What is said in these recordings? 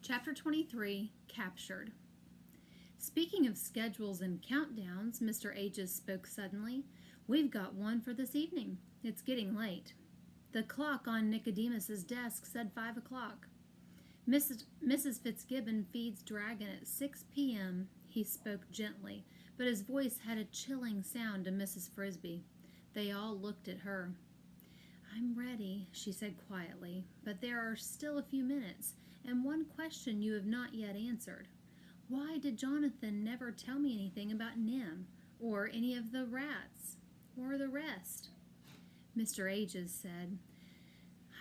Chapter 23, Captured. Speaking of schedules and countdowns, Mr. Aegis spoke suddenly. We've got one for this evening. It's getting late. The clock on Nicodemus's desk said 5 o'clock. Mrs. Fitzgibbon feeds Dragon at 6 p.m. He spoke gently, but his voice had a chilling sound to Mrs. Frisby. They all looked at her. I'm ready, she said quietly, but there are still a few minutes, and one question you have not yet answered. Why did Jonathan never tell me anything about Nim, or any of the rats, or the rest? Mr. Aegis said,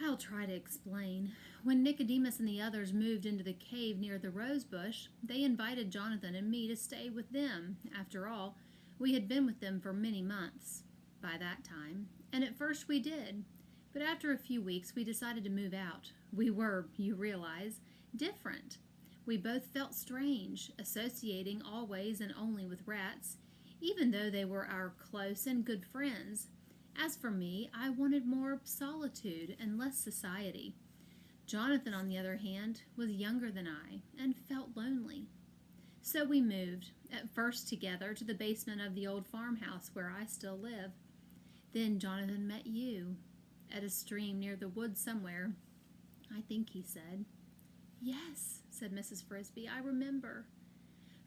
I'll try to explain. When Nicodemus and the others moved into the cave near the rose bush, they invited Jonathan and me to stay with them. After all, we had been with them for many months by that time, and at first we did. But after a few weeks, we decided to move out. We were, you realize, different. We both felt strange, associating always and only with rats, even though they were our close and good friends. As for me, I wanted more solitude and less society. Jonathan, on the other hand, was younger than I and felt lonely. So we moved, at first together, to the basement of the old farmhouse where I still live. Then Jonathan met you. At a stream near the woods somewhere, I think he said. Yes, said Mrs. Frisby, I remember.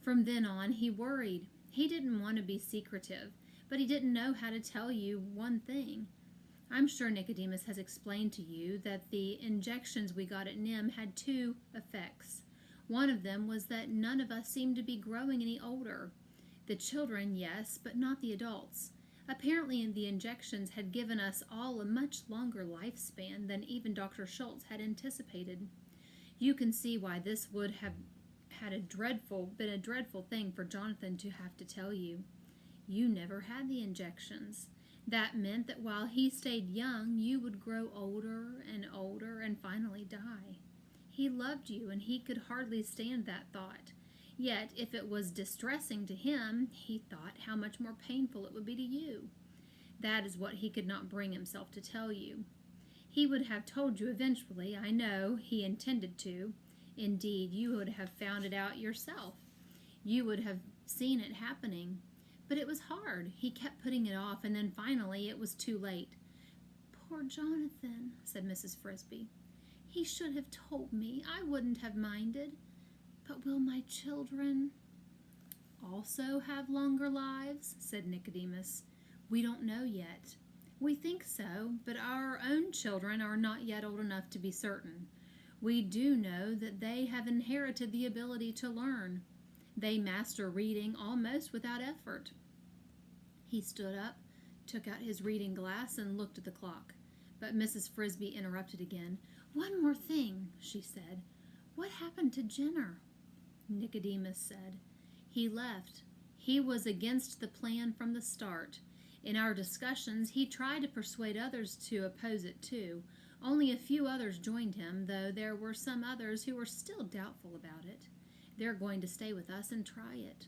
From then on, he worried. He didn't want to be secretive, but he didn't know how to tell you one thing. I'm sure Nicodemus has explained to you that the injections we got at NIMH had two effects. One of them was that none of us seemed to be growing any older. The children, yes, but not the adults. Apparently, the injections had given us all a much longer lifespan than even Dr. Schultz had anticipated. You can see why this would have been a dreadful thing for Jonathan to have to tell you. You never had the injections. That meant that while he stayed young, you would grow older and finally die. He loved you, and he could hardly stand that thought. Yet, if it was distressing to him, he thought how much more painful it would be to you. That is what he could not bring himself to tell you. He would have told you eventually, I know, he intended to. Indeed, you would have found it out yourself. You would have seen it happening. But it was hard. He kept putting it off, and then finally it was too late. Poor Jonathan, said Mrs. Frisby. He should have told me. I wouldn't have minded. But will my children also have longer lives? Said Nicodemus. We don't know yet. We think so, but our own children are not yet old enough to be certain. We do know that they have inherited the ability to learn. They master reading almost without effort. He stood up, took out his reading glass, and looked at the clock. But Mrs. Frisby interrupted again. One more thing, she said. What happened to Jenner? Nicodemus said. He left. He was against the plan from the start. In our discussions, he tried to persuade others to oppose it too. Only a few others joined him, though there were some others who were still doubtful about it. They're going to stay with us and try it.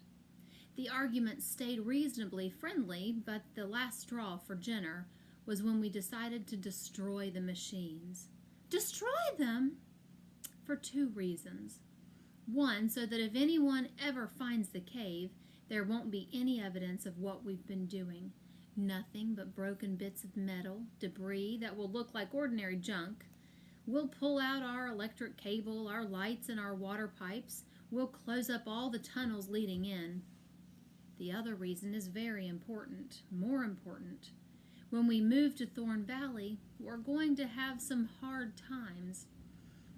The argument stayed reasonably friendly, but the last straw for Jenner was when we decided to destroy the machines. Destroy them? For two reasons. One, so that if anyone ever finds the cave, there won't be any evidence of what we've been doing. Nothing but broken bits of metal, debris that will look like ordinary junk. We'll pull out our electric cable, our lights, and our water pipes. We'll close up all the tunnels leading in. The other reason is very important, more important. When we move to Thorn Valley, we're going to have some hard times.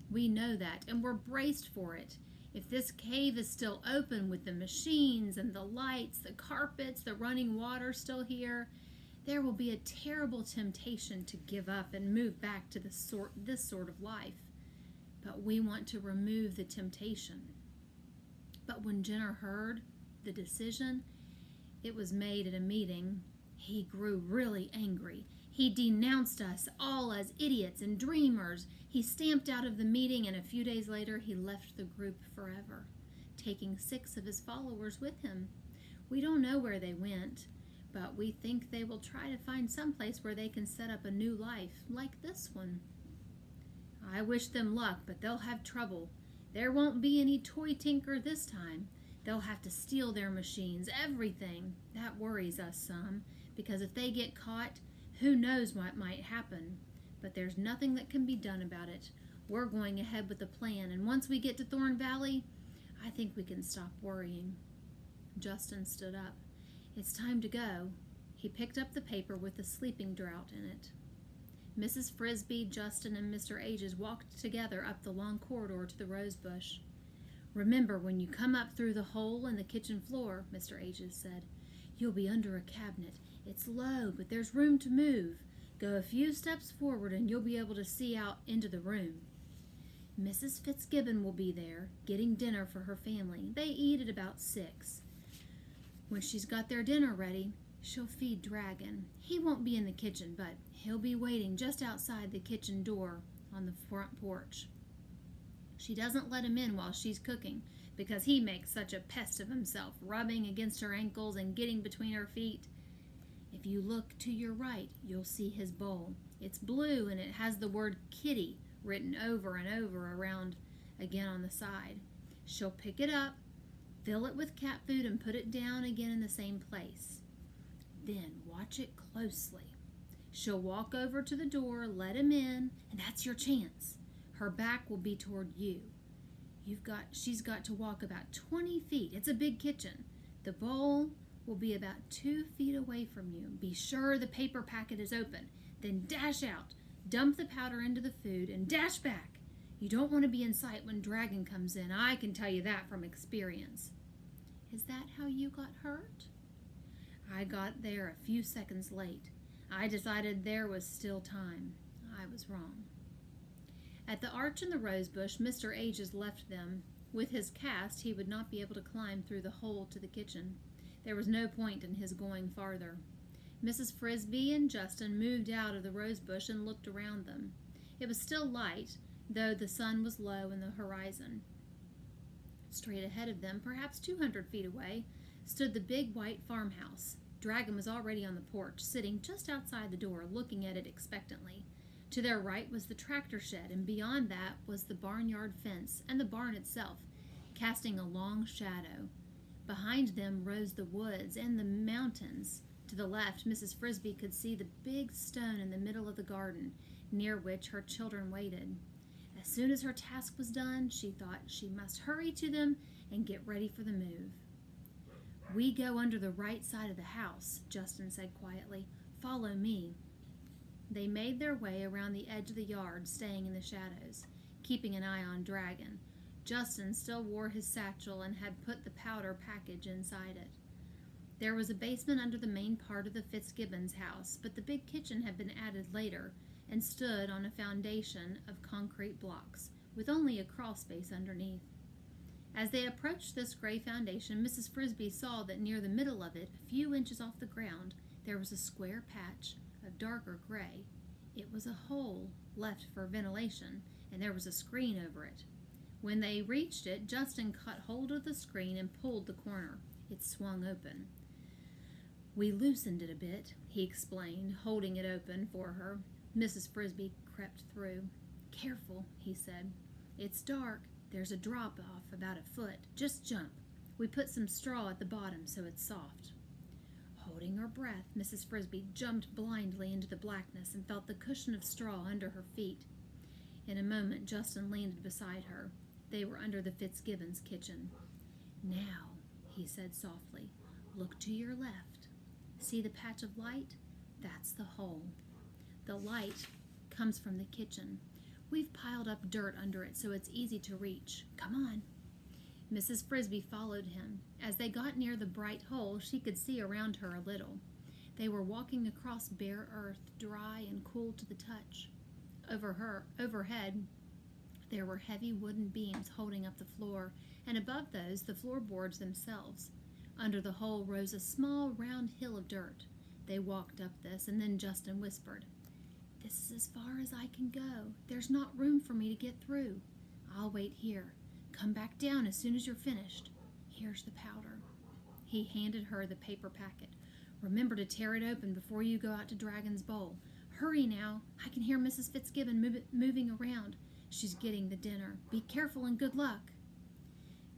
We know that, and we're braced for it. If this cave is still open with the machines and the lights, the carpets, the running water still here, there will be a terrible temptation to give up and move back to this sort of life. But we want to remove the temptation. But when Jenner heard the decision, it was made at a meeting, he grew really angry. He denounced us all as idiots and dreamers. He stamped out of the meeting, and a few days later he left the group forever, taking 6 of his followers with him. We don't know where they went, but we think they will try to find some place where they can set up a new life, like this one. I wish them luck, but they'll have trouble. There won't be any toy tinker this time. They'll have to steal their machines, everything. That worries us some, because if they get caught, who knows what might happen. But there's nothing that can be done about it. We're going ahead with the plan, and once we get to Thorn Valley, I think we can stop worrying. Justin stood up. It's time to go. He picked up the paper with the sleeping draught in it. Mrs. Frisby, Justin, and Mr. Ages walked together up the long corridor to the rose bush. Remember, when you come up through the hole in the kitchen floor, Mr. Ages said, you'll be under a cabinet. It's low, but there's room to move. Go a few steps forward and you'll be able to see out into the room. Mrs. Fitzgibbon will be there, getting dinner for her family. They eat at about 6. When she's got their dinner ready, she'll feed Dragon. He won't be in the kitchen, but he'll be waiting just outside the kitchen door on the front porch. She doesn't let him in while she's cooking, because he makes such a pest of himself, rubbing against her ankles and getting between her feet. If you look to your right, you'll see his bowl. It's blue and it has the word kitty written over and over around again on the side. She'll pick it up, fill it with cat food, and put it down again in the same place. Then watch it closely. She'll walk over to the door, let him in, and that's your chance. Her back will be toward you. She's got to walk about 20 feet. It's a big kitchen. The bowl will be about 2 feet away from you. Be sure the paper packet is open. Then dash out. Dump the powder into the food and dash back. You don't want to be in sight when Dragon comes in. I can tell you that from experience. Is that how you got hurt? I got there a few seconds late. I decided there was still time. I was wrong. At the arch in the rosebush, Mr. Ages left them. With his cast, he would not be able to climb through the hole to the kitchen. There was no point in his going farther. Mrs. Frisby and Justin moved out of the rosebush and looked around them. It was still light, though the sun was low in the horizon. Straight ahead of them, perhaps 200 feet away, stood the big white farmhouse. Dragon was already on the porch, sitting just outside the door, looking at it expectantly. To their right was the tractor shed, and beyond that was the barnyard fence and the barn itself, casting a long shadow. Behind them rose the woods and the mountains. To the left, Mrs. Frisby could see the big stone in the middle of the garden, near which her children waited. As soon as her task was done, she thought she must hurry to them and get ready for the move. We go under the right side of the house, Justin said quietly. Follow me. They made their way around the edge of the yard, staying in the shadows, keeping an eye on Dragon. Justin still wore his satchel and had put the powder package inside it. There was a basement under the main part of the Fitzgibbons' house, but the big kitchen had been added later and stood on a foundation of concrete blocks, with only a crawl space underneath. As they approached this gray foundation, Mrs. Frisby saw that near the middle of it, a few inches off the ground, there was a square patch of darker gray. It was a hole left for ventilation, and there was a screen over it. When they reached it, Justin caught hold of the screen and pulled the corner. It swung open. We loosened it a bit, he explained, holding it open for her. Mrs. Frisby crept through. Careful, he said. It's dark. There's a drop-off about a foot. Just jump. We put some straw at the bottom so it's soft. Holding her breath, Mrs. Frisby jumped blindly into the blackness and felt the cushion of straw under her feet. In a moment, Justin landed beside her. They were under the Fitzgibbons' kitchen. Now, he said softly, look to your left. See the patch of light? That's the hole. The light comes from the kitchen. We've piled up dirt under it so it's easy to reach. Come on. Mrs. Frisby followed him. As they got near the bright hole, she could see around her a little. They were walking across bare earth, dry and cool to the touch. Overhead, there were heavy wooden beams holding up the floor, and above those, the floorboards themselves. Under the hole rose a small, round hill of dirt. They walked up this, and then Justin whispered, This is as far as I can go. There's not room for me to get through. I'll wait here. Come back down as soon as you're finished. Here's the powder. He handed her the paper packet. Remember to tear it open before you go out to Dragon's Bowl. Hurry now. I can hear Mrs. Fitzgibbon moving around. She's getting the dinner. Be careful and good luck."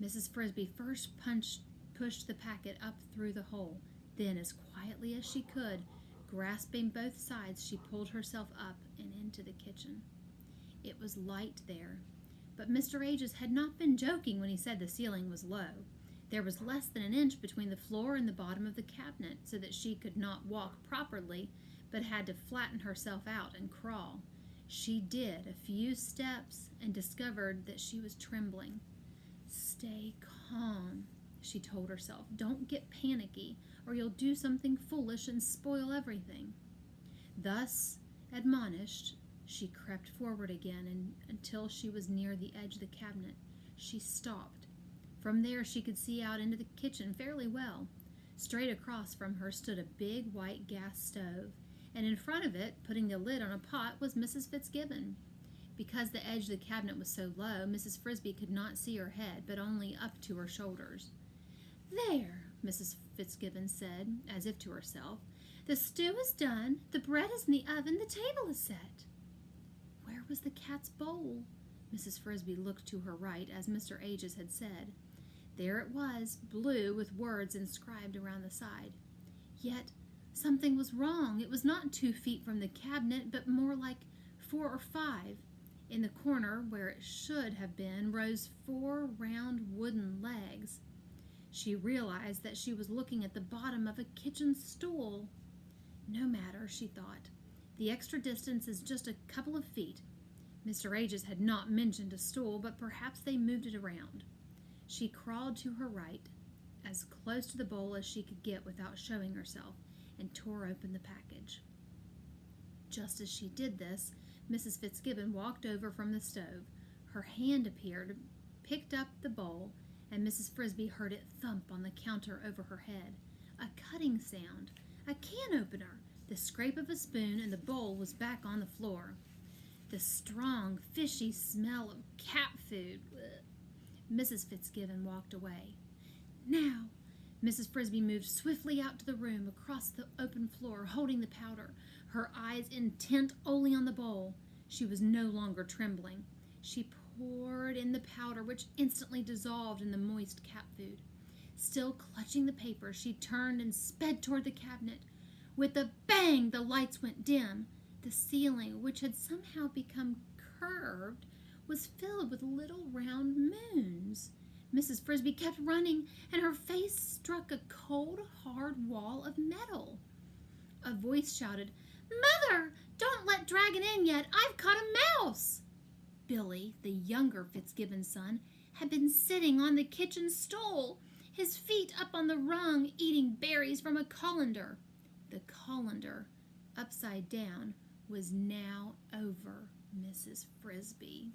Mrs. Frisby first pushed the packet up through the hole. Then, as quietly as she could, grasping both sides, she pulled herself up and into the kitchen. It was light there, but Mr. Ages had not been joking when he said the ceiling was low. There was less than an inch between the floor and the bottom of the cabinet, so that she could not walk properly, but had to flatten herself out and crawl. She did a few steps and discovered that she was trembling. "Stay calm," she told herself. "Don't get panicky, or you'll do something foolish and spoil everything." Thus admonished, she crept forward again, and until she was near the edge of the cabinet. She stopped. From there she could see out into the kitchen fairly well. Straight across from her stood a big white gas stove, and in front of it, putting the lid on a pot, was Mrs. Fitzgibbon. Because the edge of the cabinet was so low, Mrs. Frisby could not see her head, but only up to her shoulders. "There," Mrs. Fitzgibbon said, as if to herself. "The stew is done, the bread is in the oven, the table is set." Where was the cat's bowl? Mrs. Frisby looked to her right, as Mr. Ages had said. There it was, blue, with words inscribed around the side. Yet something was wrong. It was not 2 feet from the cabinet, but more like 4 or 5. In the corner, where it should have been, rose 4 round wooden legs. She realized that she was looking at the bottom of a kitchen stool. No matter, she thought. The extra distance is just a couple of feet. Mr. Ages had not mentioned a stool, but perhaps they moved it around. She crawled to her right, as close to the bowl as she could get without showing herself, and tore open the package. Just as she did this, Mrs. Fitzgibbon walked over from the stove. Her hand appeared, picked up the bowl, and Mrs. Frisby heard it thump on the counter over her head. A cutting sound, a can opener, the scrape of a spoon, and the bowl was back on the floor. The strong, fishy smell of cat food. Ugh. Mrs. Fitzgibbon walked away. "Now," Mrs. Frisby moved swiftly out to the room, across the open floor, holding the powder, her eyes intent only on the bowl. She was no longer trembling. She poured in the powder, which instantly dissolved in the moist cat food. Still clutching the paper, she turned and sped toward the cabinet. With a bang, the lights went dim. The ceiling, which had somehow become curved, was filled with little round moons. Mrs. Frisby kept running, and her face struck a cold, hard wall of metal. A voice shouted, "Mother, don't let Dragon in yet. I've caught a mouse." Billy, the younger Fitzgibbon son, had been sitting on the kitchen stool, his feet up on the rung, eating berries from a colander. The colander, upside down, was now over Mrs. Frisby.